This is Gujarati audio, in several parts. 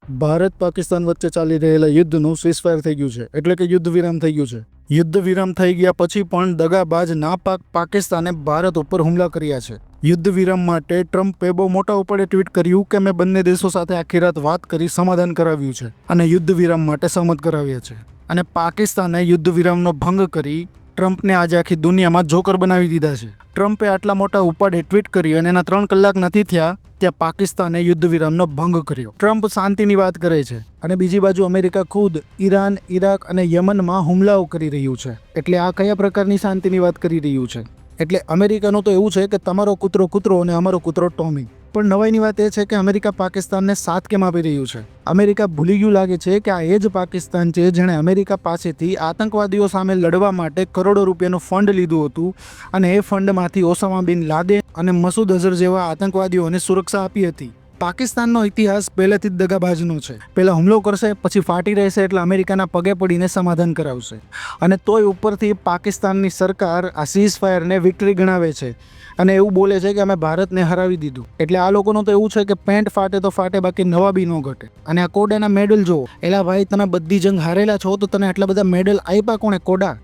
ભારત પાકિસ્તાન વચ્ચે ચાલી રહેલા યુદ્ધનું સીઝફાયર થઈ ગયું છે, એટલે કે યુદ્ધ વિરામ થઈ ગયું છે. યુદ્ધ વિરામ થઈ ગયા પછી પણ દગાબાજ નાપાક પાકિસ્તાને ભારત ઉપર હુમલા કર્યા છે. યુદ્ધ વિરામ માટે ટ્રમ્પે બહુ મોટા ઉપાડે ટ્વીટ કર્યું કે મેં બંને દેશો સાથે આખી રાત વાત કરી સમાધાન કરાવ્યું છે અને યુદ્ધ વિરામ માટે સહમત કરાવ્યા છે. અને પાકિસ્તાને યુદ્ધ વિરામનો ભંગ કરી ટ્રમ્પને આજે આખી દુનિયામાં જોકર બનાવી દીધા છે. ટ્રમ્પે આટલા મોટા ઉપાડે ટ્વીટ કર્યું અને એના 3 કલાક નથી થયા ત્યાં પાકિસ્તાને યુદ્ધ વિરામનો ભંગ કર્યો. ટ્રમ્પ શાંતિની વાત કરે છે અને બીજી બાજુ અમેરિકા ખુદ ઈરાન, ઈરાક અને યમનમાં હુમલાઓ કરી રહ્યું છે. એટલે આ કયા પ્રકારની શાંતિની વાત કરી રહ્યું છે? એટલે અમેરિકાનું તો એવું છે કે તમારો કૂતરો કૂતરો અને અમારો કૂતરો ટોમી. પણ નવાઈની વાત એ છે કે અમેરિકા પાકિસ્તાનને સાથ કેમ આપી રહ્યું છે? અમેરિકા ભૂલી ગયું લાગે છે કે આ એ જ પાકિસ્તાન છે જેણે અમેરિકા પાસેથી આતંકવાદીઓ સામે લડવા માટે કરોડો રૂપિયાનું ફંડ લીધું હતું અને એ ફંડમાંથી ઓસામા બિન લાદેન અને મસૂદ અઝહર જેવા આતંકવાદીઓને સુરક્ષા આપી હતી. પાકિસ્તાનનો ઇતિહાસ પહેલેથી જ દગાબાજનો છે. પહેલા હુમલો કરશે, પછી ફાટી રહેશે એટલે અમેરિકાના પગે પડીને સમાધાન કરાવશે. અને તોય ઉપરથી પાકિસ્તાનની સરકાર આ સીઝફાયરને વિક્ટરી ગણાવે છે અને એવું બોલે છે કે અમે ભારતને હરાવી દીધું. એટલે આ લોકોનું તો એવું છે કે પેન્ટ ફાટે તો ફાટે, બાકી નવાબી ન ઘટે. અને આ કોડાના મેડલ જુઓ. એલા ભાઈ, તમે બધી જંગ હારેલા છો તો તને આટલા બધા મેડલ આપ્યા કોણે? કોડા.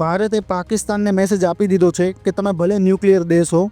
ભારતે પાકિસ્તાનને મેસેજ આપી દીધો છે કે તમે ભલે ન્યુક્લિયર દેશ હો,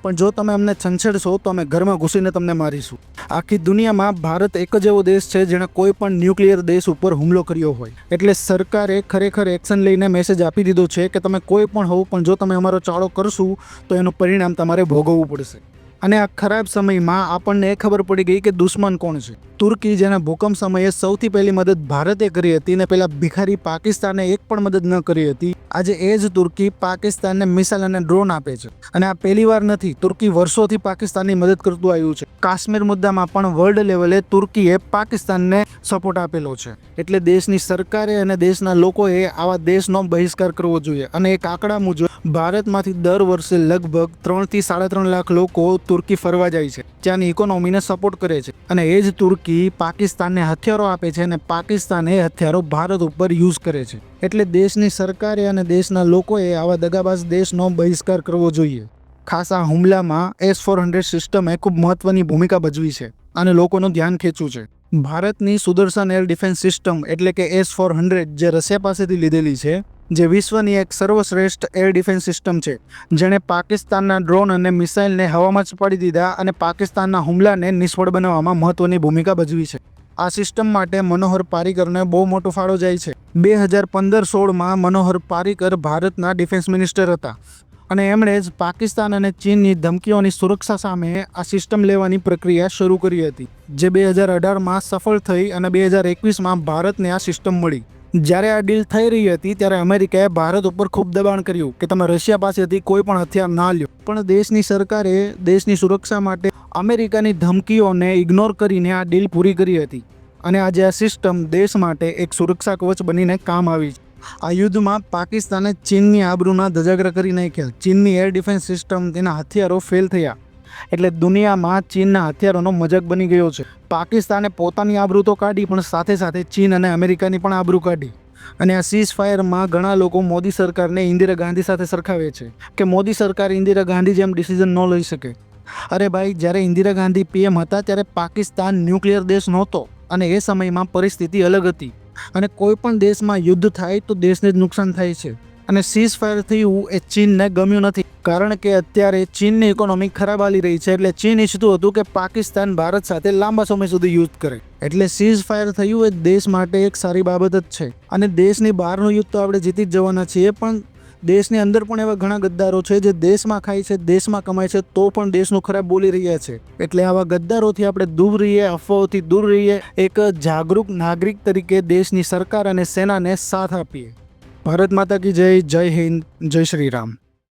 પણ જો તમે અમને છંછેડશો તો અમે ઘરમાં ઘૂસીને તમને મારીશું. આખી દુનિયામાં ભારત એક જ એવો દેશ છે જેણે કોઈ પણ ન્યુક્લિયર દેશ ઉપર હુમલો કર્યો હોય. એટલે સરકારે ખરેખર એક્શન લઈને મેસેજ આપી દીધો છે કે તમે કોઈ પણ હોવ, પણ જો તમે અમારો ચાળો કરશું તો એનું પરિણામ તમારે ભોગવવું પડશે. અને આ ખરાબ સમયમાં આપણને એ ખબર પડી ગઈ કે દુશ્મન કોણ છે. તુર્કી, જેના ભૂકંપ સમયે સૌથી પહેલી મદદ ભારતે કરી હતી ને પેલા ભિખારી પાકિસ્તાને એક પણ મદદ ન કરી હતી, આજે એ જ તુર્કી પાકિસ્તાનને મિસાઇલ અને ડ્રોન આપે છે. અને આ પહેલી વાર નથી, તુર્કી વર્ષોથી પાકિસ્તાનની મદદ કરતું આવ્યું છે. કાશ્મીર મુદ્દામાં પણ વર્લ્ડ લેવલે તુર્કીએ પાકિસ્તાનને સપોર્ટ આપેલો છે. એટલે દેશની સરકારે અને દેશના લોકોએ આવા દેશનો બહિષ્કાર કરવો જોઈએ. અને એક આંકડા મુજબ ભારતમાંથી દર વર્ષે લગભગ 3 થી 3.5 લાખ લોકો તુર્કી ફરવા જાય છે, ત્યાંની ઇકોનોમીને સપોર્ટ કરે છે. અને એ જ તુર્કી પાકિસ્તાનને હથિયારો આપે છે અને પાકિસ્તાન એ હથિયારો ભારત ઉપર યુઝ કરે છે. એટલે દેશની સરકારે અને દેશના લોકોએ આવા દગાબાજ દેશનો બહિષ્કાર કરવો જોઈએ. ખાસ આ હુમલામાં S-400 સિસ્ટમે ખૂબ મહત્વની ભૂમિકા ભજવી છે અને લોકોનું ધ્યાન ખેંચ્યું છે. ભારતની સુદર્શન એર ડિફેન્સ સિસ્ટમ એટલે કે S-400 જે રશિયા પાસેથી લીધેલી છે, જે વિશ્વની એક સર્વશ્રેષ્ઠ એર ડિફેન્સ સિસ્ટમ છે, જેણે પાકિસ્તાનના ડ્રોન અને મિસાઇલને હવામાં જ પાડી દીધા અને પાકિસ્તાનના હુમલાને નિષ્ફળ બનાવવામાં મહત્વની ભૂમિકા ભજવી છે. આ સિસ્ટમ માટે મનોહર પારીકરને બહુ મોટો ફાળો જાય છે. 2015-16માં મનોહર પારીકર ભારતના ડિફેન્સ મિનિસ્ટર હતા અને એમણે જ પાકિસ્તાન અને ચીનની ધમકીઓની સુરક્ષા સામે આ સિસ્ટમ લેવાની પ્રક્રિયા શરૂ કરી હતી, જે 2018માં સફળ થઈ અને 2021માં ભારતને આ સિસ્ટમ મળી. જ્યારે આ ડીલ થઈ રહી હતી ત્યારે અમેરિકાએ ભારત ઉપર ખૂબ દબાણ કર્યું કે તમે રશિયા પાસેથી કોઈ પણ હથિયાર ના લ્યો. પણ દેશની સરકારે દેશની સુરક્ષા માટે અમેરિકાની ધમકીઓને ઇગ્નોર કરીને આ ડીલ પૂરી કરી હતી. અને આજે આ સિસ્ટમ દેશ માટે એક સુરક્ષા કવચ બનીને કામ આવી છે. આ યુદ્ધમાં પાકિસ્તાને ચીનની આબરૂના ધજાગરા કરી નાખ્યા. ચીનની એર ડિફેન્સ સિસ્ટમ, તેના હથિયારો ફેલ થયા. એટલે દુનિયામાં ચીનના હથિયારોનો મજાક બની ગયો છે. પાકિસ્તાને પોતાની આબરૂ તો કાઢી, પણ સાથે સાથે ચીન અને અમેરિકાની પણ આબરૂ કાઢી. અને આ સીઝફાયરમાં ઘણા લોકો મોદી સરકારને ઇન્દિરા ગાંધી સાથે સરખાવે છે કે મોદી સરકાર ઇન્દિરા ગાંધી જેમ ડિસિઝન ન લઈ શકે. અરે ભાઈ, જ્યારે ઇન્દિરા ગાંધી PM હતા ત્યારે પાકિસ્તાન ન્યુક્લિયર દેશ નહોતો અને એ સમયમાં પરિસ્થિતિ અલગ હતી. અને કોઈ પણ દેશમાં યુદ્ધ થાય તો દેશને જ નુકસાન થાય છે. અને સીઝફાયર થયું એ ચીનને ગમ્યું નથી, કારણ કે અત્યારે ચીનની ઇકોનોમી ખરાબ હાલી રહી છે. એટલે ચીન ઈચ્છતું હતું કે પાકિસ્તાન ભારત સાથે લાંબા સમય સુધી યુદ્ધ કરે. એટલે સીઝફાયર થયું એ દેશ માટે એક સારી બાબત જ છે. અને દેશની બહારનું યુદ્ધ તો આપણે જીતી જ જવાના છીએ, પણ દેશની અંદર પણ એવા ઘણા ગદ્દારો છે જે દેશમાં ખાય છે, દેશમાં કમાય છે, તો પણ દેશનું ખરાબ બોલી રહ્યા છે. એટલે આવા ગદ્દારોથી આપણે દૂર રહીએ, અફવાઓથી દૂર રહીએ, એક જાગૃત નાગરિક તરીકે દેશની સરકાર અને સેનાને સાથ આપીએ. ભારત માતા કી જય. જય હિન્દ, જય શ્રી રામ.